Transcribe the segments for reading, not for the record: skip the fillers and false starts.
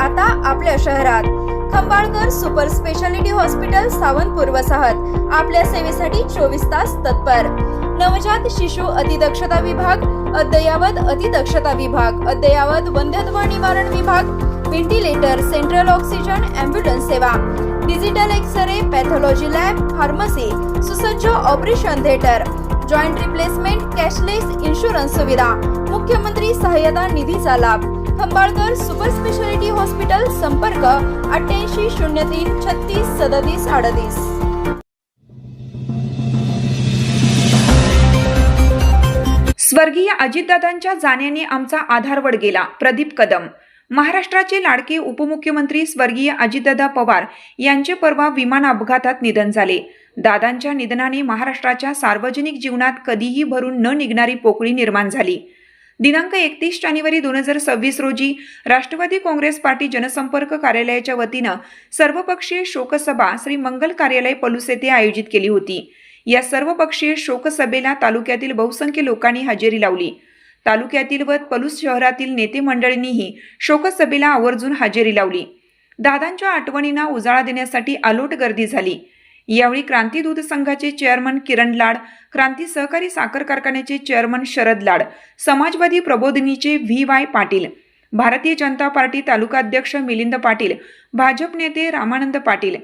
आता आपल्या शहरात Khambalkar super speciality hospital Sawantpur वसाहत आपल्या सेवेसाठी 24 तास तत्पर। नवजात शिशु अतिदक्षता विभाग, अद्ययावत अतिदक्षता विभाग, अद्ययावत वंध्यत्व निवारण विभाग, व्हेंटिलेटर, सेंट्रल ऑक्सिजन, ॲम्ब्युलन्स सेवा, digital X-ray, pathology lab, pharmacy, सुसज्ज operation theatre, joint replacement, cashless insurance सुविधा, मुख्यमंत्री सहाय्यता निधीचा लाभ। खंबाळकर सुपर स्पेशालिटी हॉस्पिटल, संपर्क 88 03 36 37 38। स्वर्गीय अजितदादांच्या जाण्याने आमचा आधारवड गेला। प्रदीप कदम। महाराष्ट्राचे लाडके उपमुख्यमंत्री स्वर्गीय अजितदादा पवार यांचे परवा विमान अपघातात निधन झाले। दादांच्या निधनाने महाराष्ट्राच्या सार्वजनिक जीवनात कधीही भरून न निघणारी पोकळी निर्माण झाली। दिनांक 31 जानेवारी 2026 रोजी राष्ट्रवादी काँग्रेस पार्टी जनसंपर्क कार्यालयाच्या वतीनं सर्वपक्षीय शोकसभा श्री मंगल कार्यालय पलूस येथे आयोजित केली होती। या सर्वपक्षीय शोकसभेला तालुक्यातील बहुसंख्य लोकांनी हजेरी लावली। तालुक्यातील व पलूस शहरातील नेते मंडळींनीही शोकसभेला आवर्जून हजेरी लावली। दादांच्या आठवणींना उजाळा देण्यासाठी अलोट गर्दी झाली। यावेळी क्रांती दूध संघाचे चेअरमन किरण लाड, क्रांती सहकारी साखर कारखान्याचे चेअरमन शरद लाड, समाजवादी प्रबोधिनीचे व्ही.वाय. पाटील, भारतीय जनता पार्टी तालुका अध्यक्ष मिलिंद पाटील, भाजप नेते रामानंद पाटील,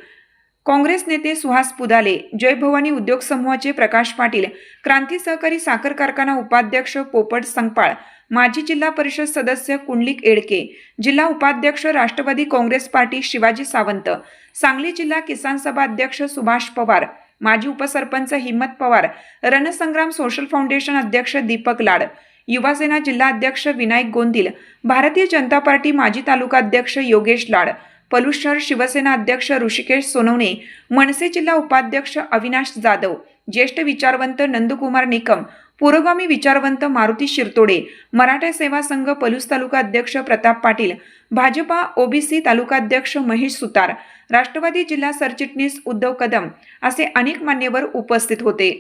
काँग्रेस नेते सुहास पुदाले, जय भवानी उद्योग समूहाचे प्रकाश पाटील, क्रांती सहकारी साखर कारखाना उपाध्यक्ष पोपट संगपाळ, माजी जिल्हा परिषद सदस्य कुंडलिक एडके, जिल्हा उपाध्यक्ष राष्ट्रवादी काँग्रेस पार्टी शिवाजी सावंत, सांगली जिल्हा किसान सभा अध्यक्ष सुभाष पवार, माजी उपसरपंच हिम्मत पवार, रणसंग्राम सोशल फाउंडेशन अध्यक्ष दीपक लाड, युवासेना जिल्हा अध्यक्ष विनायक गोंदिल, भारतीय जनता पार्टी माजी तालुका अध्यक्ष योगेश लाड, पलूस शहर शिवसेना अध्यक्ष ऋषिकेश सोनवणे, मनसे जिल्हा उपाध्यक्ष अविनाश जाधव, ज्येष्ठ विचारवंत नंदकुमार निकम, पुरोगामी विचारवंत मारुती शिरतोडे, मराठा सेवा संघ पलूस तालुका अध्यक्ष प्रताप पाटील, भाजपा ओबीसी तालुका अध्यक्ष महेश सुतार, राष्ट्रवादी जिल्हा सरचिटणीस उद्धव कदम असे अनेक मान्यवर उपस्थित होते।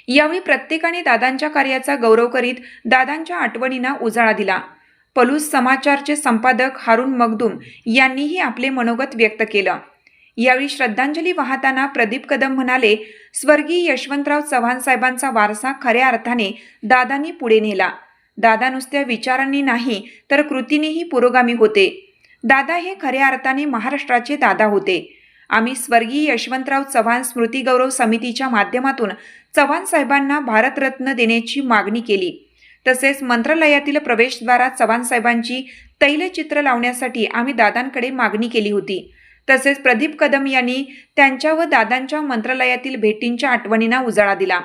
यावेळी प्रत्येकाने दादांच्या कार्याचा गौरव करीत दादांच्या आठवणींना उजाळा दिला। पलूस समाचारचे संपादक हारून मखदूम यांनीही आपले मनोगत व्यक्त केलं। यावेळी श्रद्धांजली वाहताना प्रदीप कदम म्हणाले, स्वर्गीय यशवंतराव चव्हाण साहेबांचा वारसा खऱ्या अर्थाने दादांनी पुढे नेला। दादा नुसत्या विचारांनी नाही तर कृतीनेही पुरोगामी होते। दादा हे खऱ्या अर्थाने महाराष्ट्राचे दादा होते। आम्ही स्वर्गीय यशवंतराव चव्हाण स्मृती गौरव समितीच्या माध्यमातून चव्हाण साहेबांना भारतरत्न देण्याची मागणी केली। तसेच मंत्रालयातील प्रवेशद्वारात चव्हाण साहेबांची तैलचित्र लावण्यासाठी आम्ही दादांकडे मागणी केली होती। तसेच प्रदीप कदम यांनी त्यांच्या व दादांच्या मंत्रालयातील भेटींच्या आठवणींना उजाळा दिला।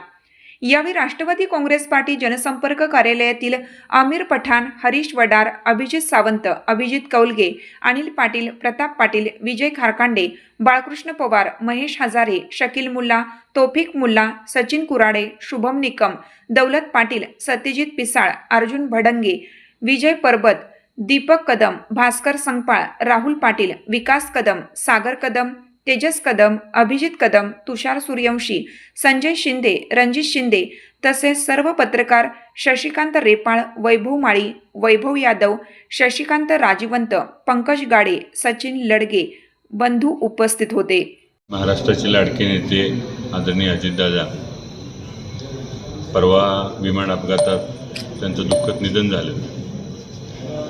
यावेळी राष्ट्रवादी काँग्रेस पार्टी जनसंपर्क कार्यालयातील आमिर पठाण, हरीश वडार, अभिजित सावंत, अभिजित कौलगे, अनिल पाटील, प्रताप पाटील, विजय खारकांडे, बाळकृष्ण पवार, महेश हजारे, शकील मुल्ला, तौफिक मुल्ला, सचिन कुराडे, शुभम निकम, दौलत पाटील, सत्यजित पिसाळ, अर्जुन भडंगे, विजय परबत, दीपक कदम, भास्कर संगपाळ, राहुल पाटील, विकास कदम, सागर कदम, तेजस कदम, अभिजित कदम, तुषार सूर्यवंशी, संजय शिंदे, रणजित शिंदे तसेच सर्व पत्रकार शशिकांत रेपाळ, वैभव माळी, वैभव यादव, शशिकांत राजीवंत, पंकज गाडे, सचिन लडगे बंधू उपस्थित होते। महाराष्ट्राचे लाडके नेते आदरणीय अजितदादा परवा विमान अपघातात त्यांचं दुःखद निधन झालं।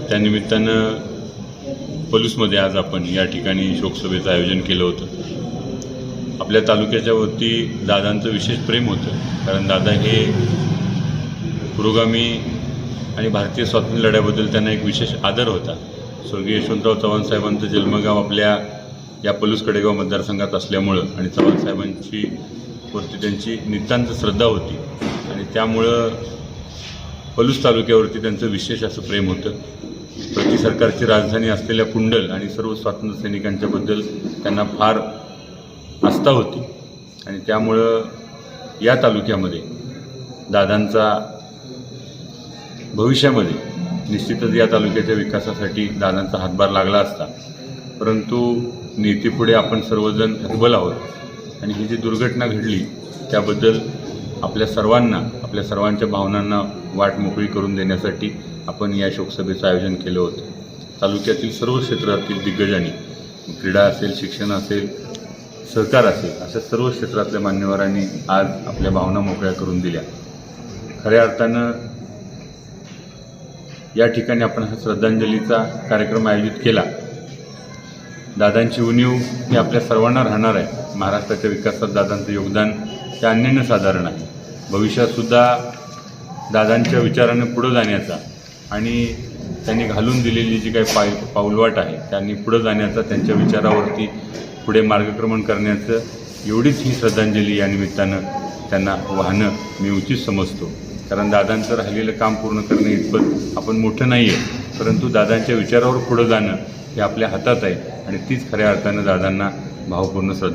त्यानिमित्तानं पलूसमध्ये आज आपण या ठिकाणी शोकसभेचं आयोजन केलं होतं। आपल्या तालुक्याच्या वरती दादांचं विशेष प्रेम होतं, कारण दादा हे पुरोगामी आणि भारतीय स्वातंत्र्य लढ्याबद्दल त्यांना एक विशेष आदर होता। स्वर्गीय यशवंतराव चव्हाण साहेबांचं जन्मगाव आपल्या या पलूस कडेगाव मतदारसंघात असल्यामुळं आणि चव्हाण साहेबांची वरती त्यांची नितांत श्रद्धा होती आणि त्यामुळं पलूस तालुक्यावरती त्यांचं विशेष असं प्रेम होतं। प्रति सरकारची राजधानी असलेल्या कुंडल आणि सर्व स्वातंत्र्य सैनिकांच्याबद्दल त्यांना फार आस्था होती आणि त्यामुळं या तालुक्यामध्ये दादांचा भविष्यामध्ये निश्चितच या तालुक्याच्या विकासासाठी दादांचा हातभार लागला असता, परंतु नीतीपुढे आपण सर्वजण हतबल आहोत आणि ही जी दुर्घटना घडली त्याबद्दल आपल्या सर्वांच्या भावनांना वाट मोकळी करून देण्यासाठी आपण या शोकसभेचं आयोजन केलं होतं। तालुक्यातील सर्व क्षेत्रातील दिग्गजांनी, क्रीडा असेल, शिक्षण असेल, सहकार असेल, अशा सर्व क्षेत्रातल्या मान्यवरांनी आज आपल्या भावना मोकळ्या करून दिल्या. खऱ्या अर्थानं या ठिकाणी आपण हा श्रद्धांजलीचा कार्यक्रम आयोजित केला. दादांची उणीव ही आपल्या सर्वांना राहणार आहे. महाराष्ट्राच्या विकासात दादांचं योगदान हे अनन्यसाधारण आहे. भविष्यातसुद्धा दादांच्या विचारानं पुढं जाण्याचा आणि त्यांनी घालून दिलेली जी काही पाऊलवाट आहे त्यांनी पुढं जाण्याचा, त्यांच्या विचारावरती पुढे मार्गक्रमण करण्याचं, एवढीच ही श्रद्धांजली या निमित्तानं त्यांना वाहणं मी उचित समजतो. कारण दादांचं राहिलेलं काम पूर्ण करणे इतपत आपण मोठं नाही आहे, परंतु दादांच्या विचारावर पुढं जाणं हे आपल्या हातात आहे आणि तीच खऱ्या अर्थानं दादांना भावपूर्ण श्रद्धा